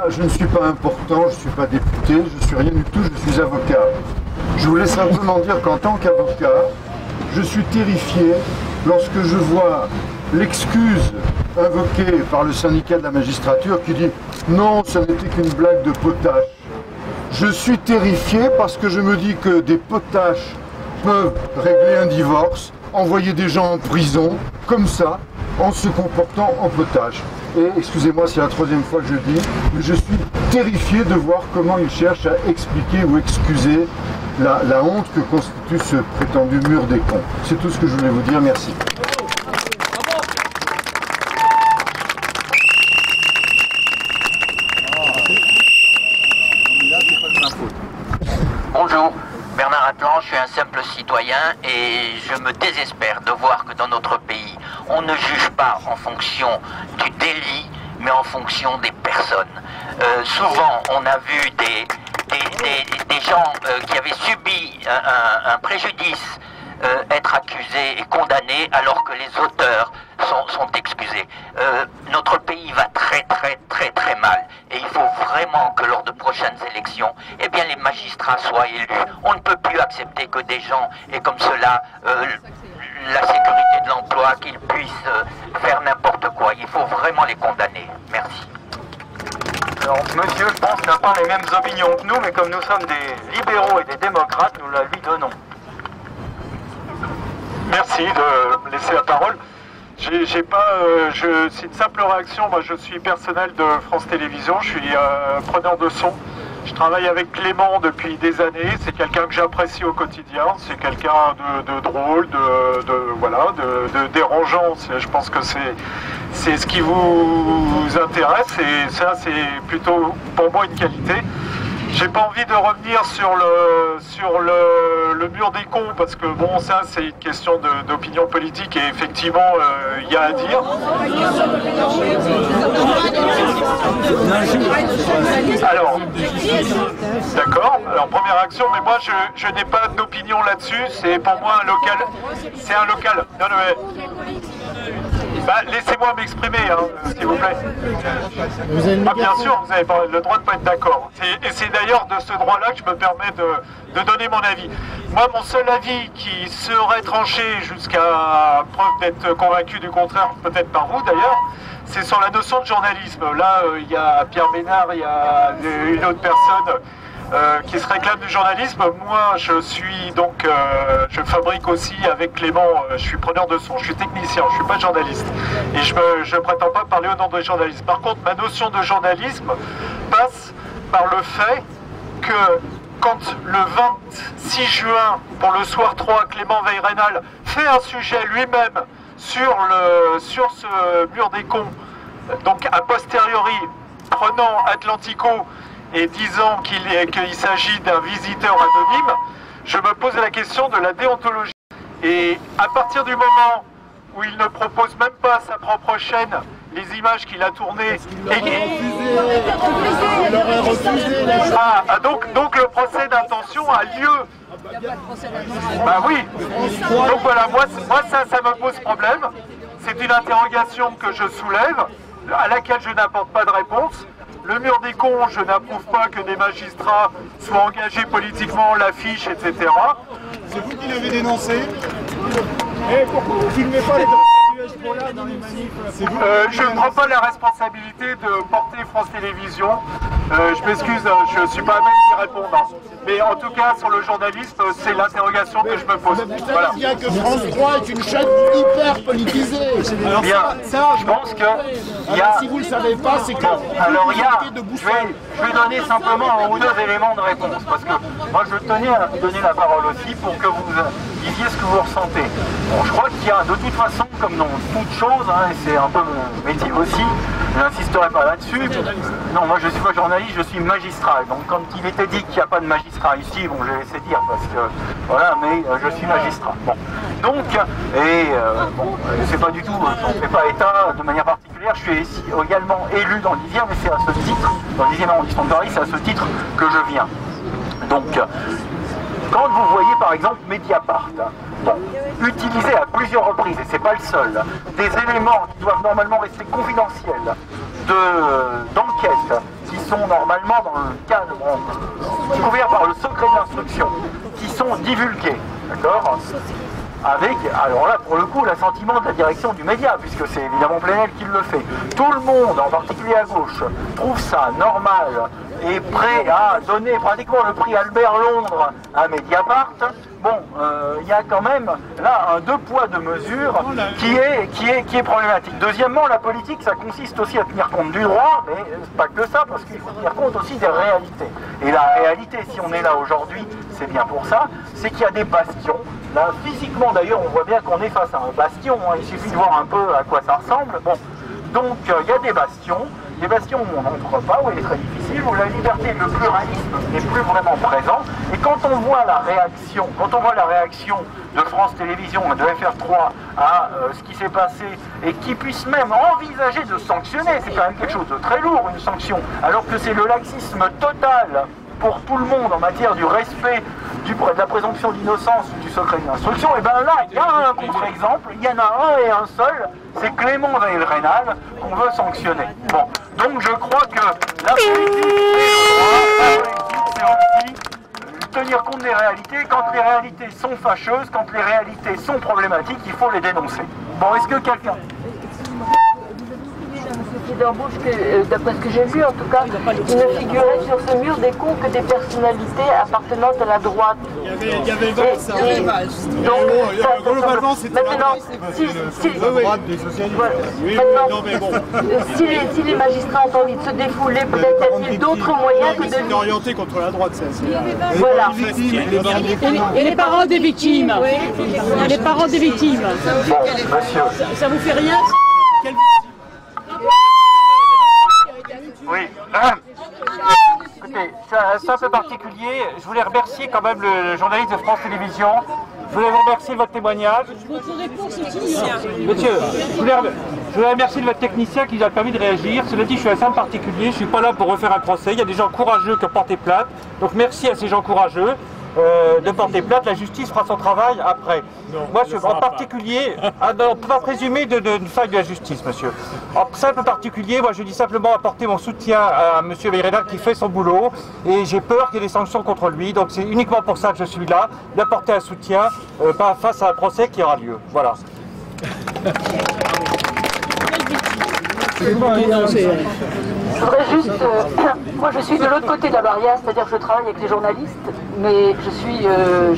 Je ne suis pas important, je ne suis pas député, je ne suis rien du tout, je suis avocat. Je voulais simplement dire qu'en tant qu'avocat, je suis terrifié lorsque je vois l'excuse invoquée par le syndicat de la magistrature qui dit « Non, ça n'était qu'une blague de potache ». Je suis terrifié parce que je me dis que des potaches peuvent régler un divorce, envoyer des gens en prison, comme ça, en se comportant en potache. Et excusez-moi, c'est la troisième fois que je le dis, mais je suis terrifié de voir comment ils cherchent à expliquer ou excuser la honte que constitue ce prétendu mur des cons. C'est tout ce que je voulais vous dire, merci. Bonjour, Bernard Atlan, je suis un simple citoyen et je me désespère de voir que dans notre pays, on ne juge pas en fonction du délit, mais en fonction des personnes. Souvent, on a vu des gens qui avaient subi un préjudice être accusés et condamnés alors que les auteurs sont excusés. Notre pays va très mal et il faut vraiment que lors de prochaines élections, eh bien les magistrats soient élus. On ne peut plus accepter que des gens aient comme cela la sécurité de l'emploi, qu'ils puissent faire n'importe quoi. Il faut vraiment les condamner. Merci. Alors, monsieur, je pense, n'a pas les mêmes opinions que nous, mais comme nous sommes des libéraux et des démocrates, nous la lui donnons. Merci de me laisser la parole. C'est une simple réaction. Moi, je suis personnel de France Télévisions. Je suis preneur de son. Je travaille avec Clément depuis des années. C'est quelqu'un que j'apprécie au quotidien. C'est quelqu'un de drôle, de dérangeant. Je pense que c'est ce qui vous intéresse. Et ça, c'est plutôt pour moi une qualité. J'ai pas envie de revenir sur le mur des cons parce que bon, ça c'est une question d'opinion politique et effectivement il y a à dire. Alors, d'accord. Alors première action, mais moi je n'ai pas d'opinion là-dessus. C'est pour moi un local. C'est un local. Non, mais... laissez-moi m'exprimer, s'il vous plaît. Bien sûr, vous avez le droit de ne pas être d'accord. Et c'est d'ailleurs de ce droit-là que je me permets de donner mon avis. Moi, mon seul avis qui serait tranché jusqu'à preuve d'être convaincu du contraire, peut-être par vous d'ailleurs, c'est sur la notion de journalisme. Là, il y a Pierre Bénard, il y a une autre personne qui se réclame du journalisme. Moi, je fabrique aussi avec Clément, je suis preneur de son, je suis technicien, je ne suis pas journaliste. Et je ne prétends pas parler au nom des journalistes. Par contre, ma notion de journalisme passe par le fait que quand le 26 juin, pour le soir 3, Clément Veil-Rénal fait un sujet lui-même sur ce mur des cons, donc a posteriori, prenant Atlantico et disant qu'il s'agit d'un visiteur anonyme, je me pose la question de la déontologie. Et à partir du moment où il ne propose même pas à sa propre chaîne les images qu'il a tournées... Donc le procès d'intention a lieu. Bah oui. Donc voilà, moi ça me pose problème. C'est une interrogation que je soulève, à laquelle je n'apporte pas de réponse. Le mur des cons, je n'approuve pas que des magistrats soient engagés politiquement, l'affichent, etc. C'est vous qui l'avez dénoncé. Et pourquoi vous ne filmez pas les Hezbollah dans les manifs? Je ne prends pas la responsabilité de porter France Télévisions. Je m'excuse, je ne suis pas à même d'y répondre. Mais en tout cas, sur le journalisme, c'est l'interrogation que je me pose. Voilà. Il y a que France 3 est une chaîne hyper politisée. Alors bien, je pense que... Si vous ne le savez pas, c'est que... Alors je vais donner simplement un ou deux éléments de réponse. Parce que moi, je tenais à vous donner la parole aussi pour que vous disiez ce que vous ressentez. Bon, je crois qu'il y a de toute façon, comme dans toute chose, et c'est un peu mon métier aussi, je n'insisterai pas là-dessus. Non, moi je ne suis pas journaliste, je suis magistrat. Donc quand il était dit qu'il n'y a pas de magistrat ici, bon, je vais laisser dire parce que voilà, mais je suis magistrat. Bon. Donc, c'est pas du tout, on ne fait pas état de manière particulière. Je suis également élu dans le 10e, et c'est à ce titre, dans le 10e arrondissement de Paris, c'est à ce titre que je viens. Donc, quand vous voyez par exemple Mediapart, Bon, utilisé à plusieurs reprises, et c'est pas le seul, des éléments qui doivent normalement rester confidentiels d'enquête, qui sont normalement dans le cadre couverts par le secret de l'instruction, qui sont divulgués, d'accord ? Avec, alors là, pour le coup, l'assentiment de la direction du média, puisque c'est évidemment Plenel qui le fait. Tout le monde, en particulier à gauche, trouve ça normal et prêt à donner pratiquement le prix Albert Londres à Mediapart. Bon, il y a quand même là un deux poids deux mesures qui est problématique. Deuxièmement, la politique, ça consiste aussi à tenir compte du droit, mais pas que ça, parce qu'il faut tenir compte aussi des réalités. Et la réalité, si on est là aujourd'hui, c'est bien pour ça, c'est qu'il y a des bastions. Là, physiquement d'ailleurs, on voit bien qu'on est face à un bastion, hein. Il suffit de voir un peu à quoi ça ressemble. Bon, donc il y a des bastions où on n'entre pas, où il est très difficile, où la liberté et le pluralisme n'est plus vraiment présent. Et quand on voit la réaction, de France Télévisions et de FR3 à ce qui s'est passé, et qui puisse même envisager de sanctionner, c'est quand même quelque chose de très lourd, une sanction, alors que c'est le laxisme total pour tout le monde en matière du respect de la présomption d'innocence ou du secret de l'instruction, et bien là, il y a un contre-exemple, il y en a un et un seul, c'est Clément Veil-Rénal qu'on veut sanctionner. Bon, donc je crois que la politique et le droit, c'est aussi tenir compte des réalités. Quand les réalités sont fâcheuses, quand les réalités sont problématiques, il faut les dénoncer. Bon, est-ce que quelqu'un... d'embauche que, d'après ce que j'ai vu en tout cas, il ne figurait sur ce mur des comptes que des personnalités appartenant à la droite. Il y avait ça. Donc, globalement, c'était maintenant, la droite des socialistes. Voilà. Oui, maintenant, non, mais bon. Si les magistrats ont envie de se défouler, peut-être y a-t-il d'autres moyens que de... C'est orienté contre la droite, ça. Voilà. Et les parents des victimes. Et les parents des victimes. Bon, monsieur. Ça vous fait rien? Oui. Écoutez, c'est un peu particulier. Je voulais remercier quand même le journaliste de France Télévisions. Je voulais vous remercier de votre témoignage. Votre réponse est initiale. Monsieur, je voulais remercier de votre technicien qui nous a permis de réagir. Cela dit, je suis assez particulier. Je ne suis pas là pour refaire un procès. Il y a des gens courageux qui ont porté plainte. Donc merci à ces gens courageux de porter plainte. La justice fera son travail après. Non, moi, en particulier, on ne peut pas présumer d'une faille de la justice, monsieur. En simple particulier, moi je dis simplement apporter mon soutien à M. Veil-Rénal qui fait son boulot et j'ai peur qu'il y ait des sanctions contre lui. Donc c'est uniquement pour ça que je suis là, d'apporter un soutien face à un procès qui aura lieu. Voilà. Je voudrais juste... moi je suis de l'autre côté de la barrière, c'est-à-dire que je travaille avec les journalistes, mais je suis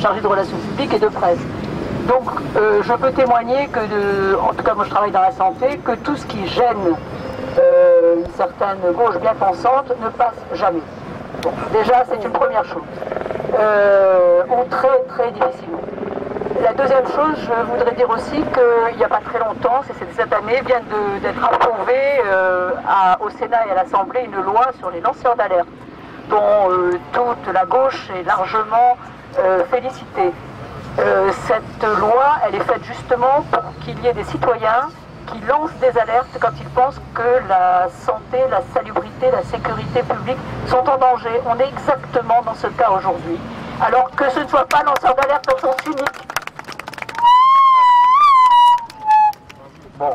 chargé de relations publiques et de presse. Donc je peux témoigner que, en tout cas moi je travaille dans la santé, que tout ce qui gêne une certaine gauche bien pensante ne passe jamais. Bon, déjà c'est une première chose. Ou très très difficilement. La deuxième chose, je voudrais dire aussi qu'il n'y a pas très longtemps, c'est cette année, vient d'être approuvée au Sénat et à l'Assemblée une loi sur les lanceurs d'alerte, dont toute la gauche est largement félicitée. Cette loi, elle est faite justement pour qu'il y ait des citoyens qui lancent des alertes quand ils pensent que la santé, la salubrité, la sécurité publique sont en danger. On est exactement dans ce cas aujourd'hui. Alors que ce ne soit pas lanceur d'alerte au sens unique. Bon,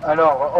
alors...